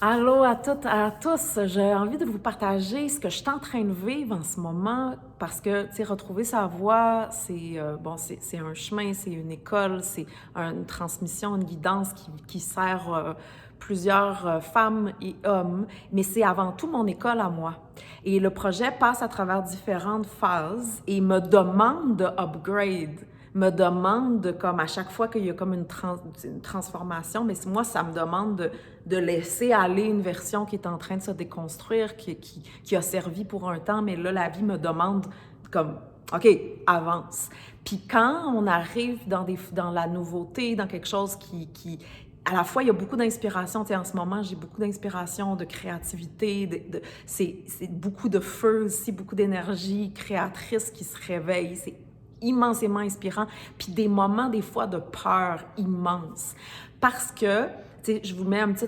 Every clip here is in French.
Allô à toutes, à tous. J'ai envie de vous partager ce que je suis en train de vivre en ce moment parce que, tu sais, retrouver sa voix, c'est bon, c'est un chemin, c'est une école, c'est une transmission, une guidance qui sert plusieurs femmes et hommes, mais c'est avant tout mon école à moi. Et le projet passe à travers différentes phases et me demande de upgrade, me demande comme à chaque fois qu'il y a comme une transformation, mais moi, ça me demande de laisser aller une version qui est en train de se déconstruire, qui a servi pour un temps, mais là, la vie me demande comme, OK, avance. Puis quand on arrive dans la nouveauté, dans quelque chose à la fois, il y a beaucoup d'inspiration. Tu sais, en ce moment, j'ai beaucoup d'inspiration, de créativité, c'est beaucoup de feu aussi, beaucoup d'énergie créatrice qui se réveille. C'est immensément inspirant. Puis des moments, des fois, de peur immense. Parce que, tu sais, je vous mets un petit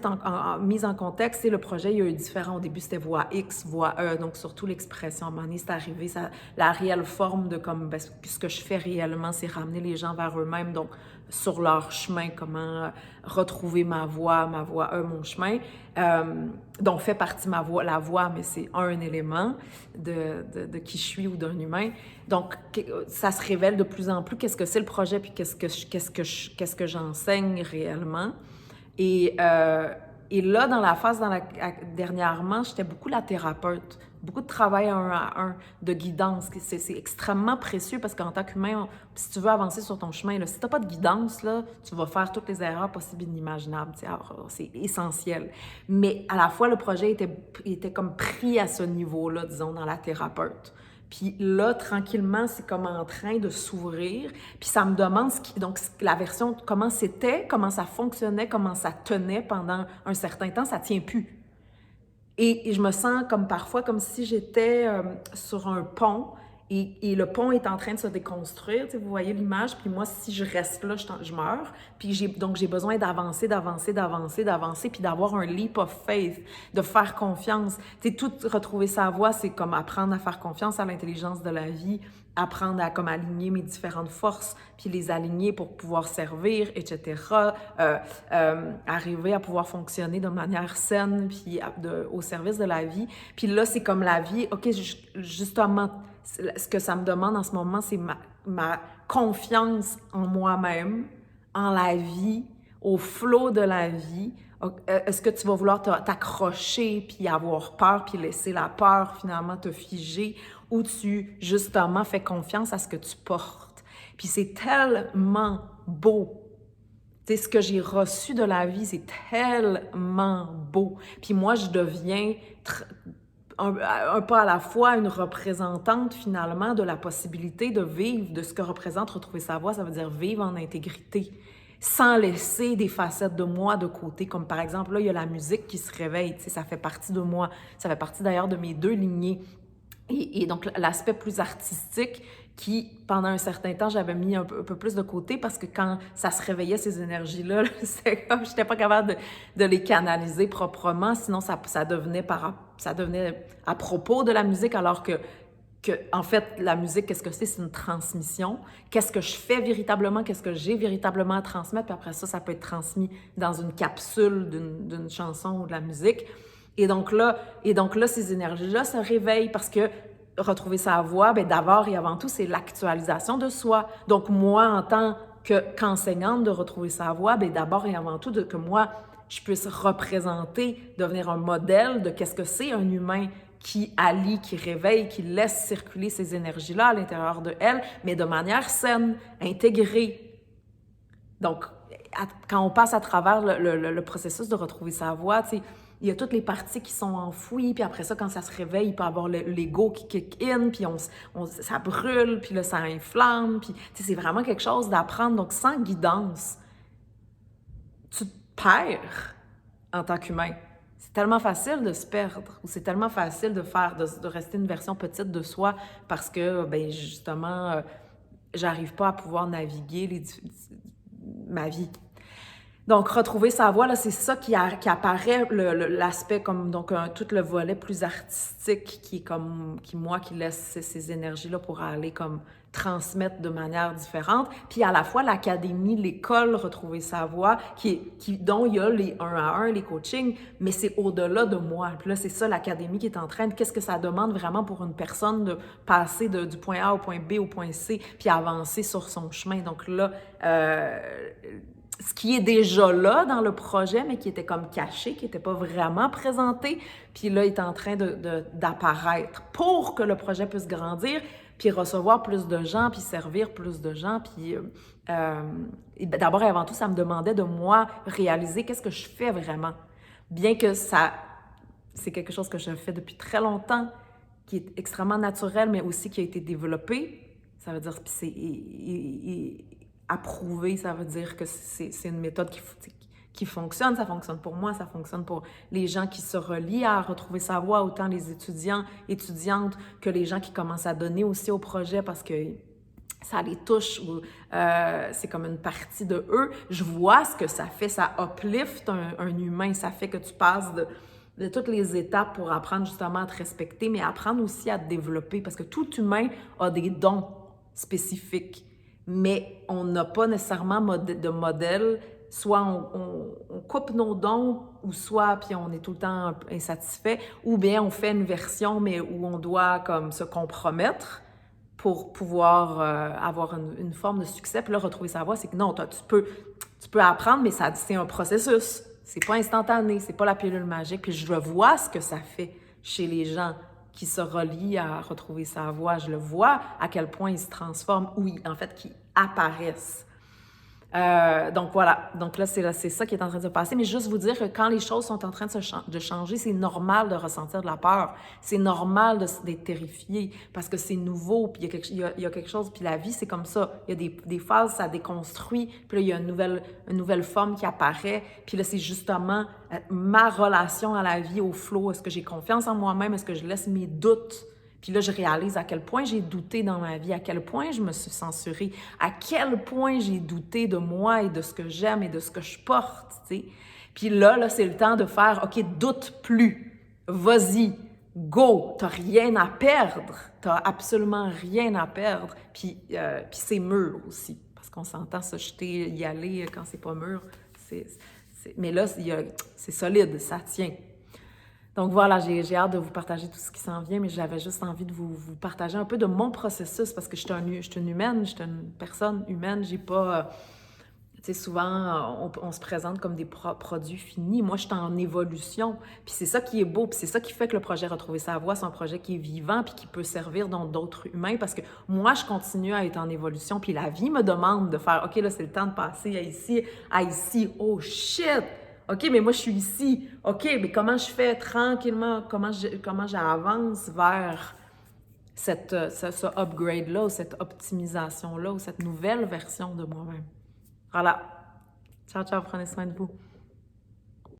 mise en contexte. Le projet, il y a eu différent. Au début, c'était voix X, voix E, donc surtout l'expression. À un moment donné, c'est arrivé, la réelle forme de comme, ben, ce que je fais réellement, c'est ramener les gens vers eux-mêmes, donc sur leur chemin, comment retrouver ma voix E, mon chemin. Donc, fait partie ma voix, la voix, mais c'est un élément de qui je suis ou d'un humain. Donc, ça se révèle de plus en plus qu'est-ce que c'est le projet, puis qu'est-ce que j'enseigne réellement. Et, euh, et là, dans la phase dernièrement, j'étais beaucoup la thérapeute, beaucoup de travail un à un, de guidance. C'est extrêmement précieux parce qu'en tant qu'humain, si tu veux avancer sur ton chemin, là, si tu n'as pas de guidance, là, tu vas faire toutes les erreurs possibles et inimaginables. C'est essentiel. Mais à la fois, le projet était comme pris à ce niveau-là, disons, dans la thérapeute. Puis là, tranquillement, c'est comme en train de s'ouvrir. Puis ça me demande donc la version, comment c'était, comment ça fonctionnait, comment ça tenait pendant un certain temps, ça tient plus. Et je me sens comme parfois comme si j'étais sur un pont et le pont est en train de se déconstruire. Tu sais, vous voyez l'image, puis moi, si je reste là, je meurs. Puis donc, j'ai besoin d'avancer, puis d'avoir un leap of faith, de faire confiance. Tu sais, tout retrouver sa voie, c'est comme apprendre à faire confiance à l'intelligence de la vie, apprendre à comme aligner mes différentes forces, puis les aligner pour pouvoir servir, etc. Arriver à pouvoir fonctionner de manière saine, puis au service de la vie. Puis là, c'est comme la vie, OK, justement, ce que ça me demande en ce moment, c'est ma confiance en moi-même, en la vie, au flot de la vie. Est-ce que tu vas vouloir t'accrocher, puis avoir peur, puis laisser la peur finalement te figer, ou tu, justement, fais confiance à ce que tu portes? Puis c'est tellement beau. Tu sais, ce que j'ai reçu de la vie, c'est tellement beau. Puis moi, je deviens un pas à la fois une représentante finalement de la possibilité de vivre, de ce que représente retrouver sa voix, ça veut dire vivre en intégrité, sans laisser des facettes de moi de côté, comme par exemple, là, il y a la musique qui se réveille, tu sais, ça fait partie de moi, ça fait partie d'ailleurs de mes deux lignées. Et donc, l'aspect plus artistique qui, pendant un certain temps, j'avais mis un peu plus de côté parce que quand ça se réveillait, ces énergies-là, c'est comme je n'étais pas capable de les canaliser proprement, sinon ça devenait à propos de la musique, alors que en fait, la musique, qu'est-ce que c'est? C'est une transmission. Qu'est-ce que je fais véritablement? Qu'est-ce que j'ai véritablement à transmettre? Puis après ça peut être transmis dans une capsule d'une chanson ou de la musique. Et donc là, ces énergies-là se réveillent parce que retrouver sa voix, bien, d'abord et avant tout, c'est l'actualisation de soi. Donc moi, en tant qu'enseignante de retrouver sa voix, bien, d'abord et avant tout, que moi, je puisse représenter, devenir un modèle de qu'est-ce que c'est un humain qui allie, qui réveille, qui laisse circuler ces énergies-là à l'intérieur de elle, mais de manière saine, intégrée. Donc, quand on passe à travers le processus de retrouver sa voix, tu sais, il y a toutes les parties qui sont enfouies, puis après ça, quand ça se réveille, il peut y avoir l'ego qui kick in, puis ça brûle, puis là, ça inflamme, puis tu sais, c'est vraiment quelque chose d'apprendre. Donc, sans guidance, tu te perds en tant qu'humain. C'est tellement facile de se perdre, ou c'est tellement facile de rester une version petite de soi parce que, ben justement, j'arrive pas à pouvoir naviguer ma vie. Donc, retrouver sa voix, là, c'est ça qui apparaît, l'aspect comme, donc, tout le volet plus artistique qui laisse ces énergies-là pour aller comme transmettre de manière différente. Puis à la fois, l'académie, l'école Retrouver sa voix, dont il y a les 1-à-1, les coachings, mais c'est au-delà de moi. Puis là, c'est ça l'académie qui est en train de... Qu'est-ce que ça demande vraiment pour une personne de passer du point A au point B au point C, puis avancer sur son chemin. Donc là, ce qui est déjà là dans le projet, mais qui était comme caché, qui n'était pas vraiment présenté, puis là, est en train d'apparaître pour que le projet puisse grandir, puis recevoir plus de gens, puis servir plus de gens. Puis d'abord et avant tout, ça me demandait de moi réaliser qu'est-ce que je fais vraiment. Bien que c'est quelque chose que je fais depuis très longtemps, qui est extrêmement naturel, mais aussi qui a été développé. Ça veut dire, puis c'est approuvé, ça veut dire que c'est une méthode qui fonctionne. Ça fonctionne pour moi, ça fonctionne pour les gens qui se relient à retrouver sa voix, autant les étudiants, étudiantes, que les gens qui commencent à donner aussi au projet parce que ça les touche ou c'est comme une partie de eux. Je vois ce que ça fait, ça uplift un humain, ça fait que tu passes de toutes les étapes pour apprendre justement à te respecter, mais apprendre aussi à te développer parce que tout humain a des dons spécifiques, mais on n'a pas nécessairement de modèle. Soit on coupe nos dons, ou soit puis on est tout le temps insatisfait, ou bien on fait une version, mais où on doit comme se compromettre pour pouvoir avoir une forme de succès. Puis là, retrouver sa voie, c'est que non, tu peux apprendre, mais c'est un processus. C'est pas instantané, c'est pas la pilule magique. Puis je vois ce que ça fait chez les gens qui se relient à retrouver sa voie. Je le vois à quel point ils se transforment, ou en fait, qu'ils apparaissent. Donc voilà, donc là c'est ça qui est en train de se passer, mais juste vous dire que quand les choses sont en train de changer, c'est normal de ressentir de la peur, c'est normal d'être terrifié parce que c'est nouveau, puis il y a quelque chose, puis la vie c'est comme ça, il y a des phases, ça déconstruit, puis là il y a une nouvelle forme qui apparaît, puis là c'est justement ma relation à la vie, au flow, est-ce que j'ai confiance en moi-même, est-ce que je laisse mes doutes. Puis là, je réalise à quel point j'ai douté dans ma vie, à quel point je me suis censurée, à quel point j'ai douté de moi et de ce que j'aime et de ce que je porte, tu sais. Puis là, c'est le temps de faire, OK, doute plus, vas-y, go, t'as rien à perdre, t'as absolument rien à perdre. Puis c'est mûr aussi, parce qu'on s'entend se jeter, y aller quand c'est pas mûr, mais là, c'est solide, ça tient. Donc voilà, j'ai hâte de vous partager tout ce qui s'en vient, mais j'avais juste envie de vous partager un peu de mon processus parce que je suis une humaine, je suis une personne humaine, j'ai pas... tu sais, souvent, on se présente comme des produits finis. Moi, je suis en évolution. Puis c'est ça qui est beau, puis c'est ça qui fait que le projet Retrouver sa voix, c'est un projet qui est vivant puis qui peut servir dans d'autres humains parce que moi, je continue à être en évolution. Puis la vie me demande de faire, OK, là, c'est le temps de passer à ici. Oh shit! OK, mais moi, je suis ici. OK, mais comment je fais tranquillement? Comment j'avance vers ce upgrade-là, ou cette optimisation-là, ou cette nouvelle version de moi-même? Voilà. Ciao, ciao, prenez soin de vous.